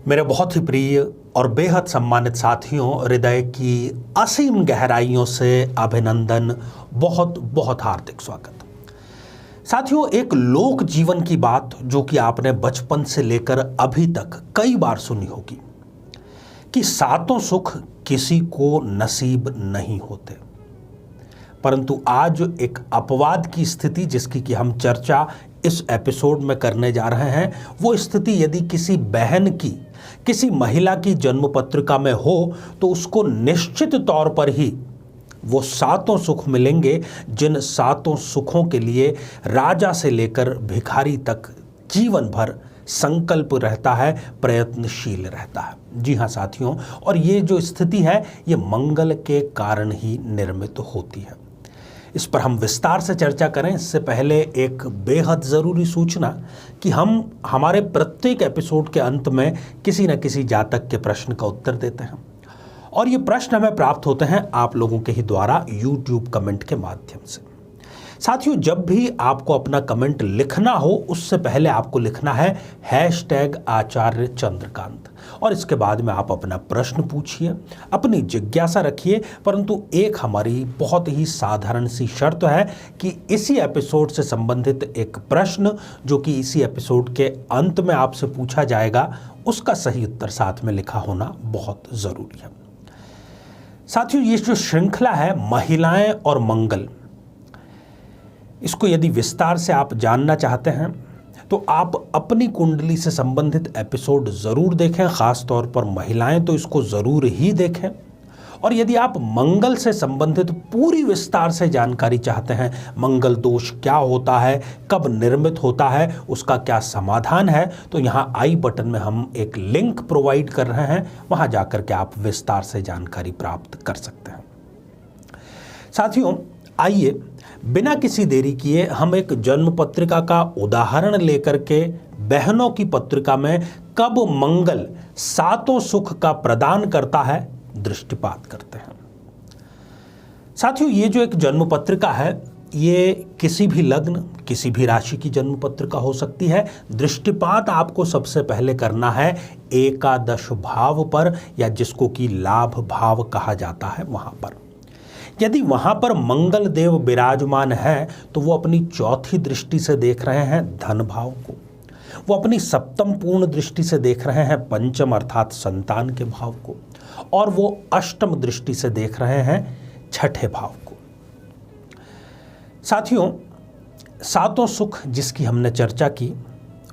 मेरे बहुत ही प्रिय और बेहद सम्मानित साथियों, हृदय की असीम गहराइयों से अभिनंदन, बहुत बहुत हार्दिक स्वागत। साथियों, एक लोक जीवन की बात जो कि आपने बचपन से लेकर अभी तक कई बार सुनी होगी कि सातों सुख किसी को नसीब नहीं होते। परंतु आज एक अपवाद की स्थिति जिसकी कि हम चर्चा इस एपिसोड में करने जा रहे हैं, वो स्थिति यदि किसी बहन की, किसी महिला की जन्म पत्रिका में हो तो उसको निश्चित तौर पर ही वो सातों सुख मिलेंगे, जिन सातों सुखों के लिए राजा से लेकर भिखारी तक जीवन भर संकल्प रहता है, प्रयत्नशील रहता है। जी हाँ साथियों, और ये जो स्थिति है ये मंगल के कारण ही निर्मित होती है। इस पर हम विस्तार से चर्चा करें इससे पहले एक बेहद ज़रूरी सूचना कि हम हमारे प्रत्येक एपिसोड के अंत में किसी न किसी जातक के प्रश्न का उत्तर देते हैं, और ये प्रश्न हमें प्राप्त होते हैं आप लोगों के ही द्वारा YouTube कमेंट के माध्यम से। साथियों, जब भी आपको अपना कमेंट लिखना हो उससे पहले आपको लिखना है #आचार्य चंद्रकांत, और इसके बाद में आप अपना प्रश्न पूछिए, अपनी जिज्ञासा रखिए। परंतु एक हमारी बहुत ही साधारण सी शर्त है कि इसी एपिसोड से संबंधित एक प्रश्न जो कि इसी एपिसोड के अंत में आपसे पूछा जाएगा, उसका सही उत्तर साथ में लिखा होना बहुत ज़रूरी है। साथियों, ये जो श्रृंखला है महिलाएं और मंगल, इसको यदि विस्तार से आप जानना चाहते हैं तो आप अपनी कुंडली से संबंधित एपिसोड ज़रूर देखें, ख़ास तौर पर महिलाएं तो इसको ज़रूर ही देखें। और यदि आप मंगल से संबंधित पूरी विस्तार से जानकारी चाहते हैं, मंगल दोष क्या होता है, कब निर्मित होता है, उसका क्या समाधान है, तो यहाँ आई बटन में हम एक लिंक प्रोवाइड कर रहे हैं, वहाँ जाकर के आप विस्तार से जानकारी प्राप्त कर सकते हैं। साथियों, आइए बिना किसी देरी किए हम एक जन्म पत्रिका का उदाहरण लेकर के बहनों की पत्रिका में कब मंगल सातों सुख का प्रदान करता है दृष्टिपात करते हैं। साथियों, ये जो एक जन्म पत्रिका है ये किसी भी लग्न, किसी भी राशि की जन्म पत्रिका हो सकती है। दृष्टिपात आपको सबसे पहले करना है एकादश भाव पर, या जिसको कि लाभ भाव कहा जाता है वहां पर। यदि वहां पर मंगल देव विराजमान है तो वो अपनी चौथी दृष्टि से देख रहे हैं धन भाव को, वो अपनी सप्तम पूर्ण दृष्टि से देख रहे हैं पंचम अर्थात संतान के भाव को, और वो अष्टम दृष्टि से देख रहे हैं छठे भाव को। साथियों, सातों सुख जिसकी हमने चर्चा की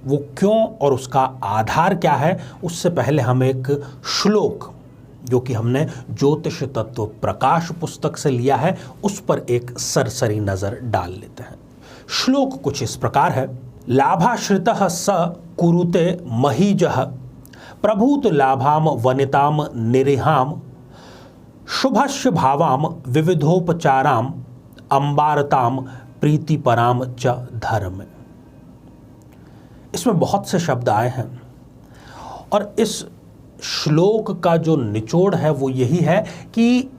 वो क्यों और उसका आधार क्या है, उससे पहले हम एक श्लोक जो कि हमने ज्योतिष तत्व प्रकाश पुस्तक से लिया है उस पर एक सरसरी नजर डाल लेते हैं। श्लोक कुछ इस प्रकार है। लाभाश्रितः स कुरुते महीजः प्रभूत लाभाम वनिताम निरिहाम शुभस्य भावाम विविधोपचाराम अंबारताम प्रीतिपराम च धर्म। इसमें बहुत से शब्द आए हैं और इस श्लोक का जो निचोड़ है वो यही है कि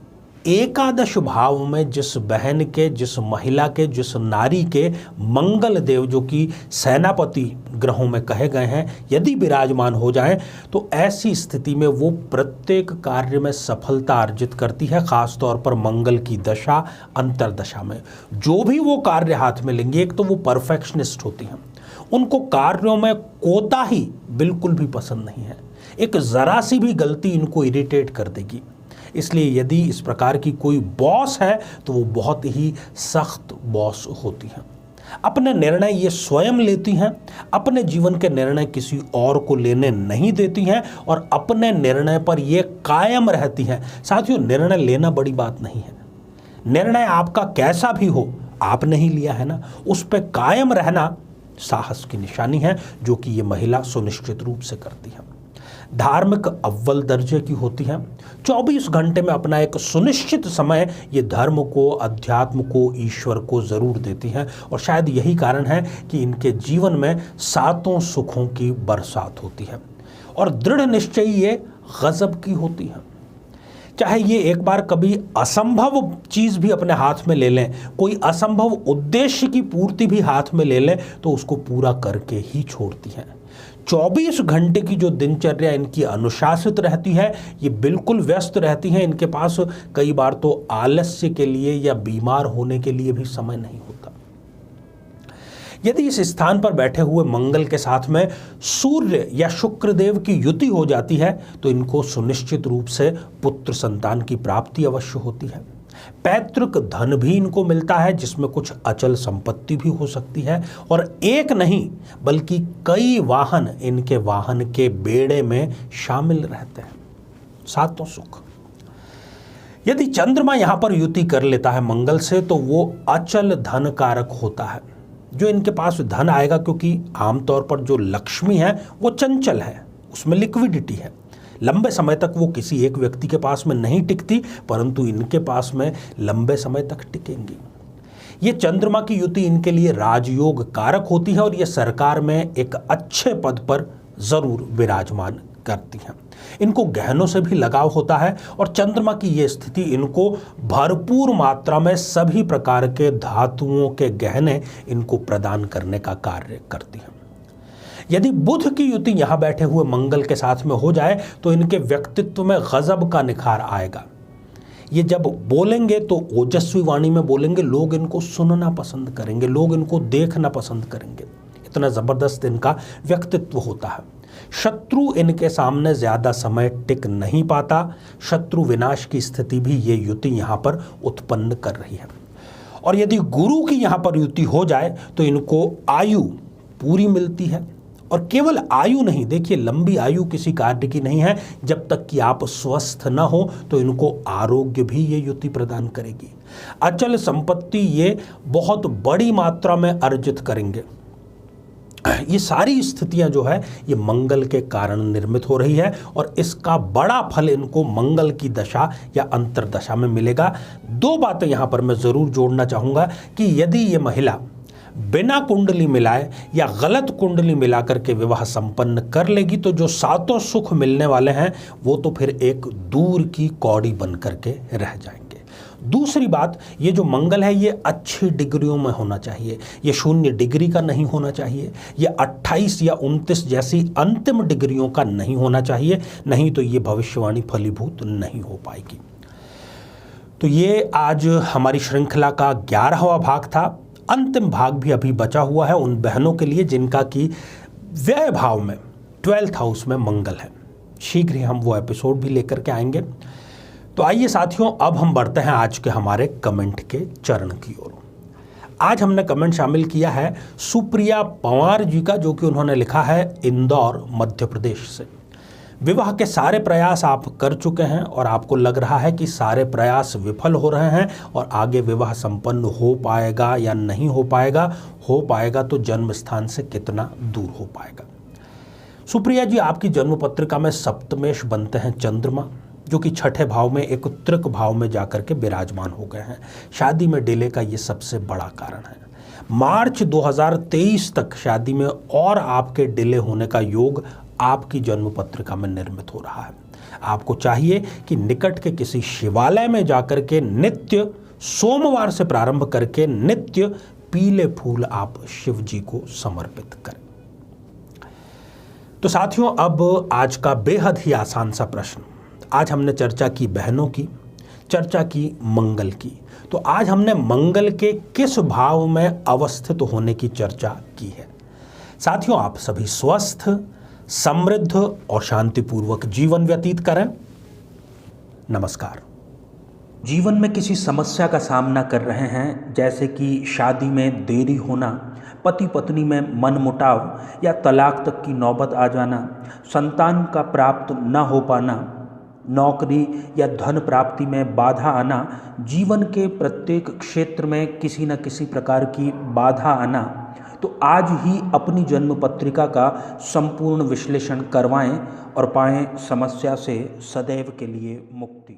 एकादश भाव में जिस बहन के, जिस महिला के, जिस नारी के मंगल देव जो कि सेनापति ग्रहों में कहे गए हैं यदि विराजमान हो जाएं तो ऐसी स्थिति में वो प्रत्येक कार्य में सफलता अर्जित करती है। खास तौर पर मंगल की दशा अंतरदशा में जो भी वो कार्य हाथ में लेंगे, एक तो वो परफेक्शनिस्ट होती हैं, उनको कार्यों में कोताही बिल्कुल भी पसंद नहीं है, एक ज़रा सी भी गलती इनको इरिटेट कर देगी। इसलिए यदि इस प्रकार की कोई बॉस है तो वो बहुत ही सख्त बॉस होती हैं। अपने निर्णय ये स्वयं लेती हैं, अपने जीवन के निर्णय किसी और को लेने नहीं देती हैं, और अपने निर्णय पर ये कायम रहती हैं। साथियों, निर्णय लेना बड़ी बात नहीं है, निर्णय आपका कैसा भी हो, आपने ही लिया है ना, उस पर कायम रहना साहस की निशानी है, जो कि ये महिला सुनिश्चित रूप से करती है। धार्मिक अव्वल दर्जे की होती हैं, 24 घंटे में अपना एक सुनिश्चित समय ये धर्म को, अध्यात्म को, ईश्वर को ज़रूर देती हैं, और शायद यही कारण है कि इनके जीवन में सातों सुखों की बरसात होती है, और दृढ़ निश्चय ये गजब की होती है। चाहे ये एक बार कभी असंभव चीज़ भी अपने हाथ में ले लें, कोई असंभव उद्देश्य की पूर्ति भी हाथ में ले लें, तो उसको पूरा करके ही छोड़ती हैं। 24 घंटे की जो दिनचर्या इनकी अनुशासित रहती है, ये बिल्कुल व्यस्त रहती हैं। इनके पास कई बार तो आलस्य के लिए या बीमार होने के लिए भी समय नहीं होता। यदि इस स्थान पर बैठे हुए मंगल के साथ में सूर्य या शुक्रदेव की युति हो जाती है तो इनको सुनिश्चित रूप से पुत्र संतान की प्राप्ति अवश्य होती है। पैतृक धन भी इनको मिलता है, जिसमें कुछ अचल संपत्ति भी हो सकती है, और एक नहीं बल्कि कई वाहन इनके वाहन के बेड़े में शामिल रहते हैं। सातों सुख। यदि चंद्रमा यहां पर युति कर लेता है मंगल से तो वो अचल धन कारक होता है। जो इनके पास धन आएगा, क्योंकि आमतौर पर जो लक्ष्मी है वो चंचल है, उसमें लिक्विडिटी है, लंबे समय तक वो किसी एक व्यक्ति के पास में नहीं टिकती, परंतु इनके पास में लंबे समय तक टिकेंगी। ये चंद्रमा की युति इनके लिए राजयोग कारक होती है और ये सरकार में एक अच्छे पद पर जरूर विराजमान करती हैं। इनको गहनों से भी लगाव होता है और चंद्रमा की ये स्थिति इनको भरपूर मात्रा में सभी प्रकार के धातुओं के गहने इनको प्रदान करने का कार्य करती हैं। यदि बुध की युति यहां बैठे हुए मंगल के साथ में हो जाए तो इनके व्यक्तित्व में गजब का निखार आएगा। ये जब बोलेंगे तो ओजस्वी वाणी में बोलेंगे, लोग इनको सुनना पसंद करेंगे, लोग इनको देखना पसंद करेंगे। इतना जबरदस्त इनका व्यक्तित्व होता है। शत्रु इनके सामने ज्यादा समय टिक नहीं पाता। शत्रु विनाश की स्थिति भी ये युति यहां पर उत्पन्न कर रही है। और यदि गुरु की यहां पर युति हो जाए तो इनको आयु पूरी मिलती है, और केवल आयु नहीं, देखिए लंबी आयु किसी कार्य की नहीं है। जब तक कि आप स्वस्थ न हो तो इनको आरोग्य भी ये युति प्रदान करेगी। अचल संपत्ति ये बहुत बड़ी मात्रा में अर्जित करेंगे। ये सारी स्थितियां जो है ये मंगल के कारण निर्मित हो रही है और इसका बड़ा फल इनको मंगल की दशा या अंतर्दशा में मिलेगा। दो बातें यहां पर मैं जरूर जोड़ना चाहूंगा कि यदि ये महिला बिना कुंडली मिलाए या गलत कुंडली मिलाकर के विवाह संपन्न कर लेगी तो जो सातों सुख मिलने वाले हैं वो तो फिर एक दूर की कौड़ी बन करके रह जाएंगे। दूसरी बात, ये जो मंगल है ये अच्छी डिग्रियों में होना चाहिए, ये 0 डिग्री का नहीं होना चाहिए, ये 28 या 29 जैसी अंतिम डिग्रियों का नहीं होना चाहिए, नहीं तो ये भविष्यवाणी फलीभूत नहीं हो पाएगी। तो ये आज हमारी श्रृंखला का 11वां भाग था। अंतिम भाग भी अभी बचा हुआ है उन बहनों के लिए जिनका कि व्यय भाव में 12th हाउस में मंगल है। शीघ्र ही हम वो एपिसोड भी लेकर के आएंगे। तो आइए साथियों, अब हम बढ़ते हैं आज के हमारे कमेंट के चरण की ओर। आज हमने कमेंट शामिल किया है सुप्रिया पंवार जी का, जो कि उन्होंने लिखा है इंदौर मध्य प्रदेश से। विवाह के सारे प्रयास आप कर चुके हैं और आपको लग रहा है कि सारे प्रयास विफल हो रहे हैं और आगे विवाह संपन्न हो पाएगा या नहीं हो पाएगा तो जन्म स्थान से कितना दूर हो पाएगा। सुप्रिया जी, आपकी जन्म पत्रिका में सप्तमेश बनते हैं चंद्रमा, जो कि 6ठे भाव में एक उत्तरक भाव में जाकर के विराजमान हो गए हैं। शादी में डिले का ये सबसे बड़ा कारण है। मार्च 2023 तक शादी में और आपके डिले होने का योग आपकी जन्म पत्रिका में निर्मित हो रहा है। आपको चाहिए कि निकट के किसी शिवालय में जाकर के नित्य सोमवार से प्रारंभ करके नित्य पीले फूल आप शिव जी को समर्पित करें। तो साथियों, अब आज का बेहद ही आसान सा प्रश्न। आज हमने चर्चा की बहनों की, चर्चा की मंगल की, तो आज हमने मंगल के किस भाव में अवस्थित होने की चर्चा की है। साथियों, आप सभी स्वस्थ, समृद्ध और शांतिपूर्वक जीवन व्यतीत करें। नमस्कार। जीवन में किसी समस्या का सामना कर रहे हैं, जैसे कि शादी में देरी होना, पति पत्नी में मनमुटाव या तलाक तक की नौबत आ जाना, संतान का प्राप्त न हो पाना, नौकरी या धन प्राप्ति में बाधा आना, जीवन के प्रत्येक क्षेत्र में किसी न किसी प्रकार की बाधा आना, तो आज ही अपनी जन्म पत्रिका का संपूर्ण विश्लेषण करवाएं और पाएं समस्या से सदैव के लिए मुक्ति।